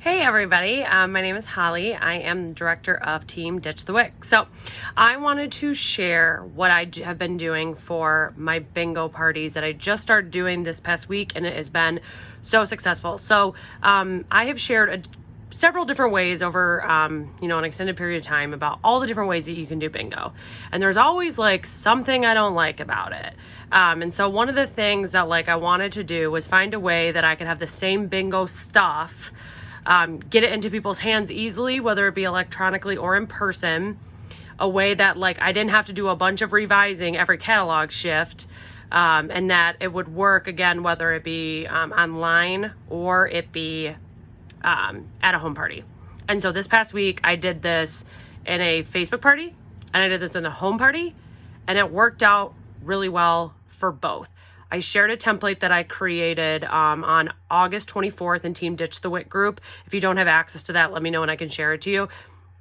Hey everybody, my name is Holly. I am director of Team Ditch the Wick. So I wanted to share what I have been doing for my bingo parties that I just started doing this past week, and it has been so successful. So I have shared several different ways over an extended period of time about all the different ways that you can do bingo, and there's always like something I don't like about it. And so one of the things that I wanted to do was find a way that I could have the same bingo stuff, get it into people's hands easily, whether it be electronically or in person, a way that I didn't have to do a bunch of revising every catalog shift, and that it would work again, whether it be online or it be at a home party. And so this past week I did this in a Facebook party and I did this in a home party, and it worked out really well for both. I shared a template that I created on August 24th in Team Ditch the Wick group. If you don't have access to that, let me know and I can share it to you.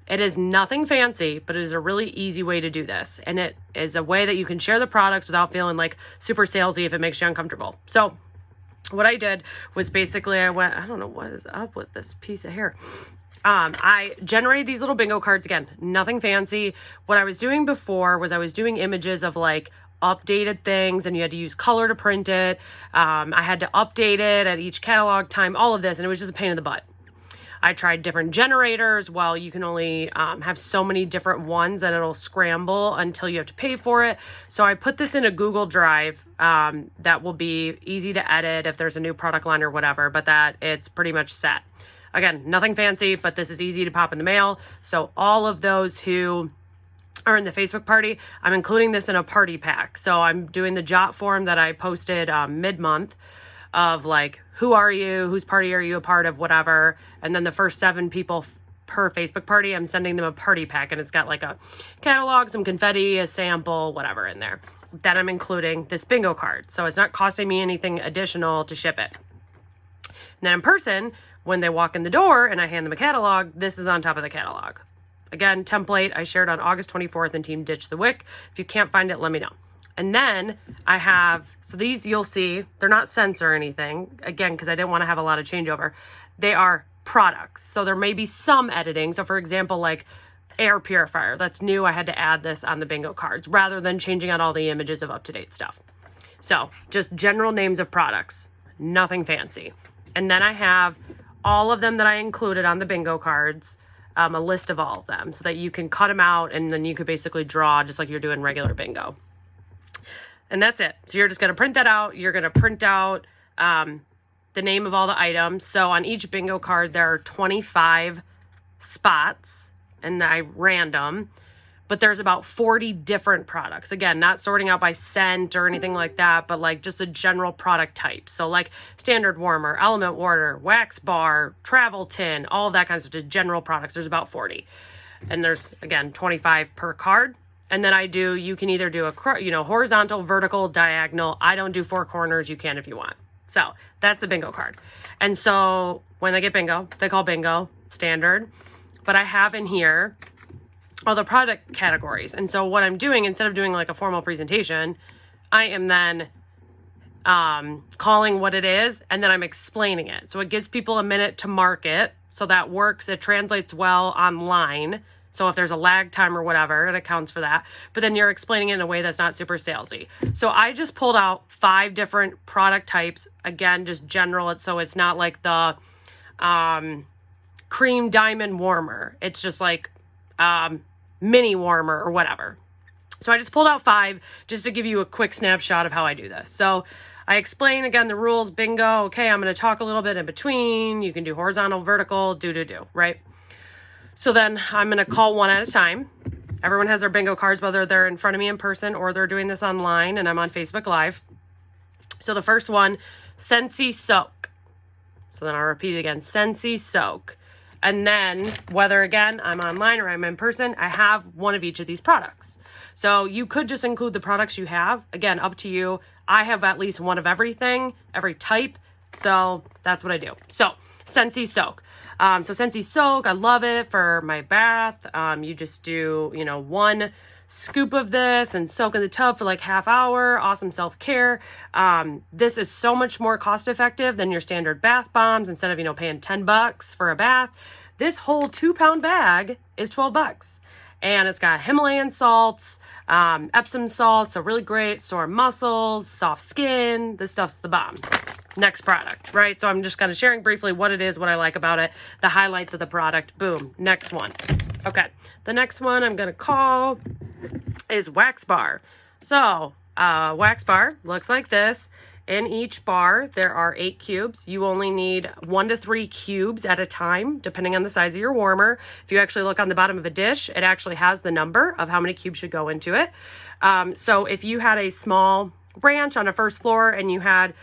It is nothing fancy, but it is a really easy way to do this. And it is a way that you can share the products without feeling super salesy if it makes you uncomfortable. So what I did was basically I don't know what is up with this piece of hair. I generated these little bingo cards. Again, nothing fancy. What I was doing before was I was doing images of updated things, and you had to use color to print it. I had to update it at each catalog time, all of this, and it was just a pain in the butt. I tried different generators. Well, you can only have so many different ones that it'll scramble until you have to pay for it. So I put this in a Google Drive that will be easy to edit if there's a new product line or whatever, but that it's pretty much set. Again, nothing fancy, but this is easy to pop in the mail. So all of those who are in the Facebook party, I'm including this in a party pack. So I'm doing the jot form that I posted mid-month of who are you, whose party are you a part of, whatever. And then the first 7 people per Facebook party, I'm sending them a party pack, and it's got a catalog, some confetti, a sample, whatever in there. Then I'm including this bingo card. So it's not costing me anything additional to ship it. And then in person, when they walk in the door and I hand them a catalog, this is on top of the catalog. Again, template I shared on August 24th in Team Ditch the Wick. If you can't find it, let me know. And then I have, so these you'll see, they're not scents or anything, again, because I didn't want to have a lot of changeover. They are products. So there may be some editing. So for example, air purifier, that's new. I had to add this on the bingo cards rather than changing out all the images of up-to-date stuff. So just general names of products, nothing fancy. And then I have all of them that I included on the bingo cards, a list of all of them so that you can cut them out, and then you could basically draw just like you're doing regular bingo. And that's it. So you're just going to print that out. You're going to print out the name of all the items. So on each bingo card, there are 25 spots, and I random, but there's about 40 different products. Again, not sorting out by scent or anything like that, but just a general product type. So standard warmer, element water, wax bar, travel tin, all of that kind of stuff, just general products. There's about 40. And there's, again, 25 per card. And then you can either do a horizontal, vertical, diagonal. I don't do 4 corners. You can if you want. So that's the bingo card. And so when they get bingo, they call bingo standard. But I have in here all the product categories. And so what I'm doing, instead of doing a formal presentation, I am then calling what it is, and then I'm explaining it. So it gives people a minute to mark it. So that works. It translates well online. So if there's a lag time or whatever, it accounts for that. But then you're explaining it in a way that's not super salesy. So I just pulled out 5 different product types. Again, just general. So it's not the cream diamond warmer. It's just mini warmer or whatever. So I just pulled out 5 just to give you a quick snapshot of how I do this. So I explain again the rules, bingo. Okay, I'm going to talk a little bit in between. You can do horizontal, vertical, right? So then I'm going to call one at a time. Everyone has their bingo cards, whether they're in front of me in person or they're doing this online, and I'm on Facebook Live. So the first one, Scentsy Soak. So then I'll repeat it again, Scentsy Soak. And then whether, again, I'm online or I'm in person, I have one of each of these products. So you could just include the products you have. Again, up to you. I have at least one of everything, every type. So that's what I do. So Scentsy Soak. So Scentsy Soak, I love it for my bath. You just do, 1 scoop of this and soak in the tub for like half hour. Awesome self-care. This is so much more cost effective than your standard bath bombs. Instead of, paying $10 for a bath, this whole 2-pound bag is $12. And it's got Himalayan salts, Epsom salts, so really great, sore muscles, soft skin. This stuff's the bomb. Next product, right? So I'm just kind of sharing briefly what it is, what I like about it, the highlights of the product. Boom. Next one. Okay. The next one I'm going to call is Wax Bar. So Wax Bar looks like this. In each bar, there are 8 cubes. You only need 1 to 3 cubes at a time, depending on the size of your warmer. If you actually look on the bottom of a dish, it actually has the number of how many cubes should go into it. So if you had a small ranch on a first floor and you had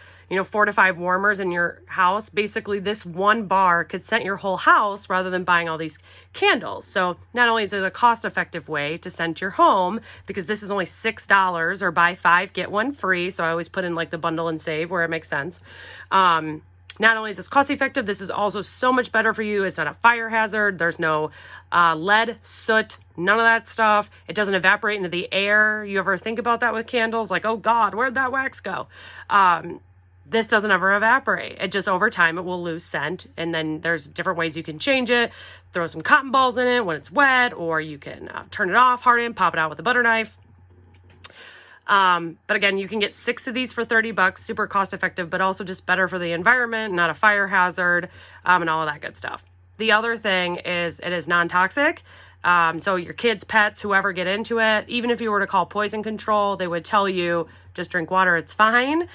4 to 5 warmers in your house, basically this one bar could scent your whole house rather than buying all these candles. So not only is it a cost-effective way to scent your home, because this is only $6 or buy 5, get 1 free. So I always put in like the bundle and save where it makes sense. Not only is this cost-effective, this is also so much better for you. It's not a fire hazard. There's no lead, soot, none of that stuff. It doesn't evaporate into the air. You ever think about that with candles? Like, oh God, where'd that wax go? This doesn't ever evaporate. It just, over time, it will lose scent. And then there's different ways you can change it. Throw some cotton balls in it when it's wet, or you can turn it off, harden, pop it out with a butter knife. But again, you can get 6 of these for $30, super cost effective, but also just better for the environment, not a fire hazard, and all of that good stuff. The other thing is it is non-toxic. So your kids, pets, whoever get into it, even if you were to call poison control, they would tell you just drink water, it's fine.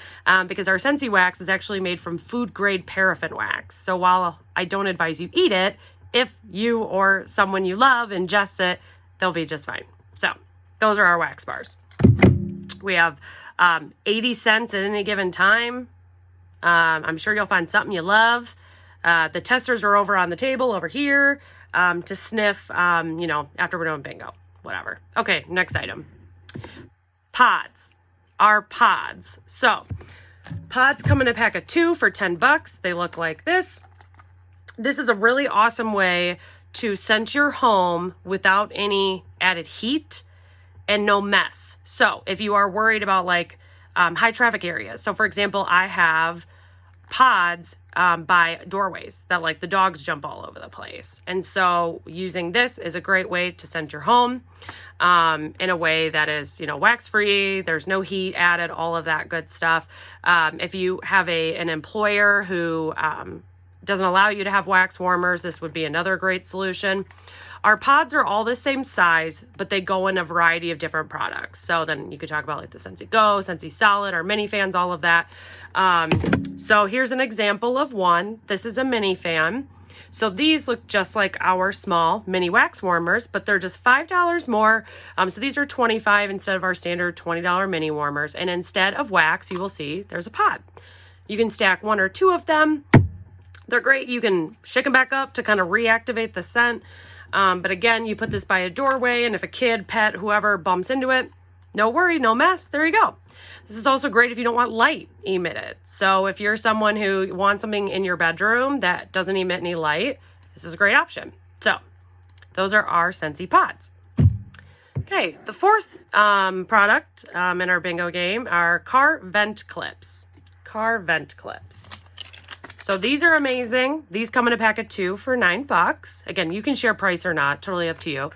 Because our Scentsy wax is actually made from food grade paraffin wax. So while I don't advise you eat it, if you or someone you love ingests it, they'll be just fine. So those are our wax bars. We have 80 scents at any given time. I'm sure you'll find something you love. The testers are over on the table over here. To sniff, after we're doing bingo, whatever. Okay, next item. Pods. Our pods. So, pods come in a pack of 2 for $10. They look like this. This is a really awesome way to scent your home without any added heat and no mess. So, if you are worried about high traffic areas. So, for example, I have pods by doorways that the dogs jump all over the place. And so using this is a great way to scent your home in a way that is, wax free. There's no heat added, all of that good stuff. If you have an employer who doesn't allow you to have wax warmers, this would be another great solution. Our pods are all the same size, but they go in a variety of different products. So then you could talk about the Scentsy Go, Scentsy Solid, our mini fans, all of that. So here's an example of one. This is a mini fan. So these look just like our small mini wax warmers, but they're just $5 more. So these are $25 instead of our standard $20 mini warmers. And instead of wax, you will see there's a pod. You can stack 1 or 2 of them. They're great. You can shake them back up to kind of reactivate the scent. But again, you put this by a doorway, and if a kid, pet, whoever bumps into it, no worry, no mess. There you go. This is also great if you don't want light emitted. So if you're someone who wants something in your bedroom that doesn't emit any light, this is a great option. So those are our Scentsy pods. Okay, the fourth product in our bingo game are car vent clips. Car vent clips. So these are amazing. These come in a pack of 2 for $9. Again, you can share price or not, totally up to you.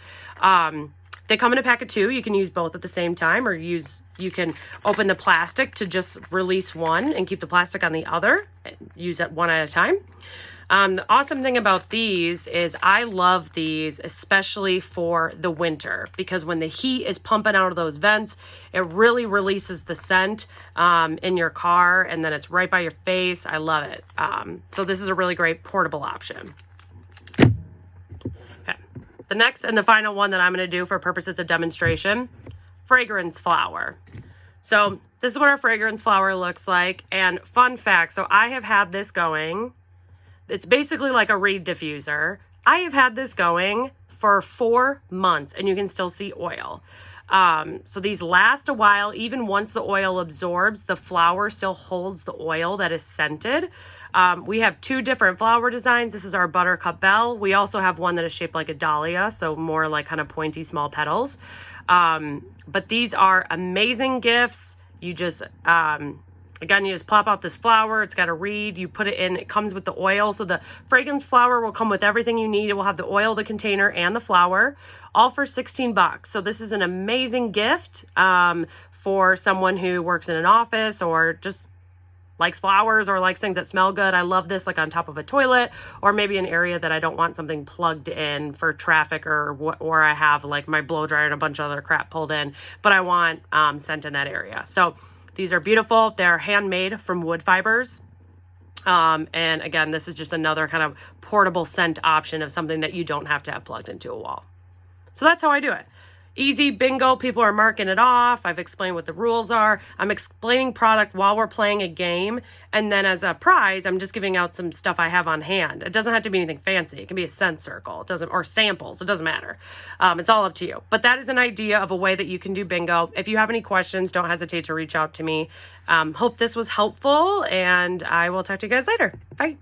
They come in a pack of 2. You can use both at the same time, or you can open the plastic to just release one and keep the plastic on the other. Use it one at a time. The awesome thing about these is I love these, especially for the winter, because when the heat is pumping out of those vents, it really releases the scent in your car, and then it's right by your face. I love it. So this is a really great portable option. Okay. The next and the final one that I'm going to do for purposes of demonstration, fragrance flower. So this is what our fragrance flower looks like. And fun fact, so I have had this going. It's basically like a reed diffuser. I have had this going for 4 months, and you can still see oil. So these last a while. Even once the oil absorbs, the flower still holds the oil that is scented. We have 2 different flower designs. This is our Buttercup Bell. We also have one that is shaped like a dahlia, so more like kind of pointy small petals. But these are amazing gifts. You just, again, you just plop out this flower. It's got a reed. You put it in. It comes with the oil. So the fragrance flower will come with everything you need. It will have the oil, the container, and the flower, all for $16. So this is an amazing gift for someone who works in an office or just likes flowers or likes things that smell good. I love this like on top of a toilet, or maybe an area that I don't want something plugged in for traffic, or I have like my blow dryer and a bunch of other crap pulled in, but I want scent in that area. So these are beautiful. They're handmade from wood fibers. And again, this is just another kind of portable scent option of something that you don't have to have plugged into a wall. So that's how I do it. Easy bingo. People are marking it off. I've explained what the rules are. I'm explaining product while we're playing a game. And then as a prize, I'm just giving out some stuff I have on hand. It doesn't have to be anything fancy. It can be a scent circle. It doesn't, or samples. It doesn't matter. It's all up to you. But that is an idea of a way that you can do bingo. If you have any questions, don't hesitate to reach out to me. Hope this was helpful, and I will talk to you guys later. Bye.